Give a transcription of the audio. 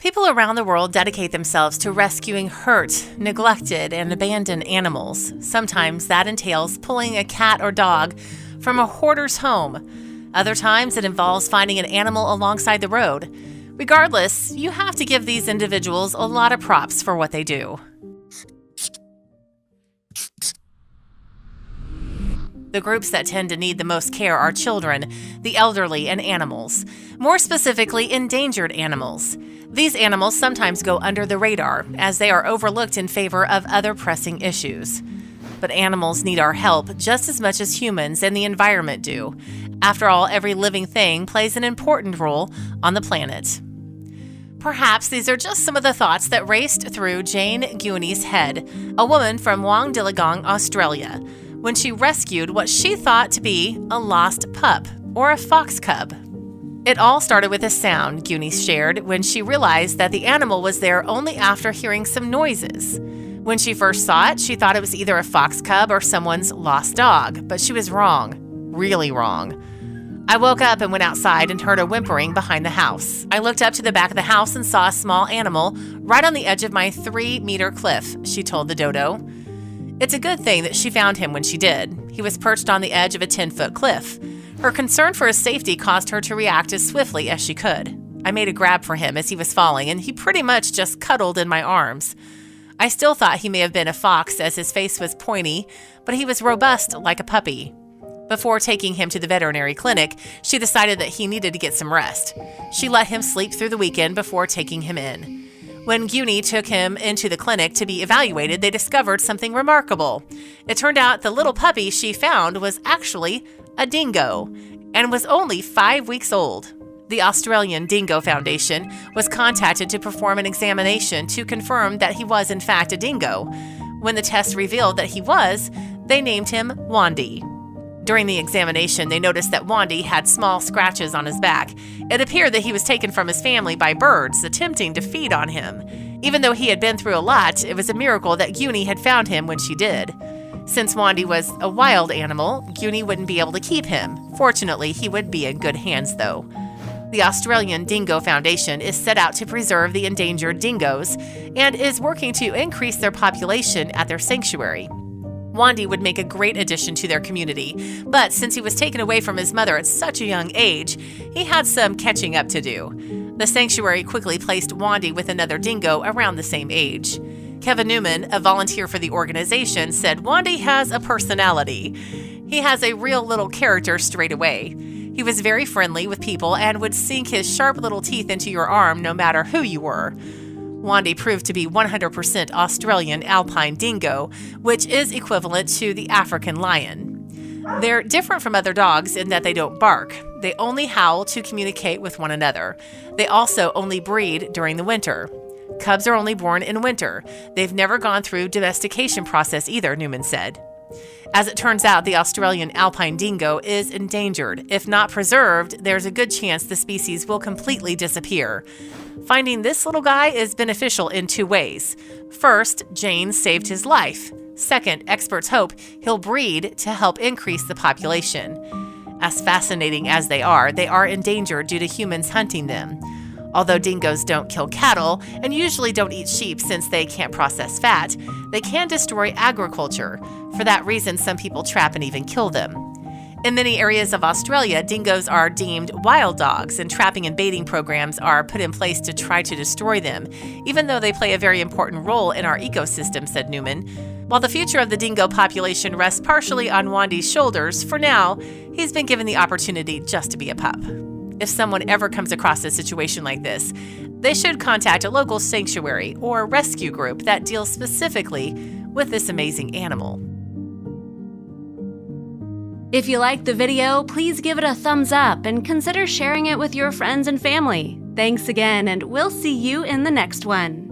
People around the world dedicate themselves to rescuing hurt, neglected, and abandoned animals. Sometimes that entails pulling a cat or dog from a hoarder's home. Other times it involves finding an animal alongside the road. Regardless, you have to give these individuals a lot of props for what they do. The groups that tend to need the most care are children, the elderly, and animals. More specifically, endangered animals. These animals sometimes go under the radar, as they are overlooked in favor of other pressing issues. But animals need our help just as much as humans and the environment do. After all, every living thing plays an important role on the planet. Perhaps these are just some of the thoughts that raced through Jane Guiney's head, a woman from Wonderbot, Australia, when she rescued what she thought to be a lost pup, or a fox cub. It all started with a sound, Guiney shared, when she realized that the animal was there only after hearing some noises. When she first saw it, she thought it was either a fox cub or someone's lost dog, but she was wrong, really wrong. I woke up and went outside and heard a whimpering behind the house. I looked up to the back of the house and saw a small animal right on the edge of my 3-meter cliff, she told the dodo. It's a good thing that she found him when she did. He was perched on the edge of a 10-foot cliff. Her concern for his safety caused her to react as swiftly as she could. I made a grab for him as he was falling, and he pretty much just cuddled in my arms. I still thought he may have been a fox as his face was pointy, but he was robust like a puppy. Before taking him to the veterinary clinic, she decided that he needed to get some rest. She let him sleep through the weekend before taking him in. When Guiney took him into the clinic to be evaluated, they discovered something remarkable. It turned out the little puppy she found was actually a dingo and was only 5 weeks old. The Australian Dingo Foundation was contacted to perform an examination to confirm that he was in fact a dingo. When the test revealed that he was, they named him Wandy. During the examination, they noticed that Wandy had small scratches on his back. It appeared that he was taken from his family by birds attempting to feed on him. Even though he had been through a lot, it was a miracle that Guiney had found him when she did. Since Wandy was a wild animal, Guiney wouldn't be able to keep him. Fortunately, he would be in good hands, though. The Australian Dingo Foundation is set out to preserve the endangered dingoes and is working to increase their population at their sanctuary. Wandy would make a great addition to their community, but since he was taken away from his mother at such a young age, he had some catching up to do. The sanctuary quickly placed Wandy with another dingo around the same age. Kevin Newman, a volunteer for the organization, said Wandy has a personality. He has a real little character straight away. He was very friendly with people and would sink his sharp little teeth into your arm no matter who you were. Wandy proved to be 100% Australian alpine dingo, which is equivalent to the African lion. They're different from other dogs in that they don't bark. They only howl to communicate with one another. They also only breed during the winter. Cubs are only born in winter. They've never gone through domestication process either, Newman said. As it turns out, the Australian alpine dingo is endangered. If not preserved, there's a good chance the species will completely disappear. Finding this little guy is beneficial in 2 ways. First, Jane saved his life. Second, experts hope he'll breed to help increase the population. As fascinating as they are endangered due to humans hunting them. Although dingoes don't kill cattle and usually don't eat sheep since they can't process fat, they can destroy agriculture. For that reason, some people trap and even kill them. In many areas of Australia, dingoes are deemed wild dogs, and trapping and baiting programs are put in place to try to destroy them, even though they play a very important role in our ecosystem, said Newman. While the future of the dingo population rests partially on Wandy's shoulders, for now, he's been given the opportunity just to be a pup. If someone ever comes across a situation like this, they should contact a local sanctuary or rescue group that deals specifically with this amazing animal. If you liked the video, please give it a thumbs up and consider sharing it with your friends and family. Thanks again, and we'll see you in the next one.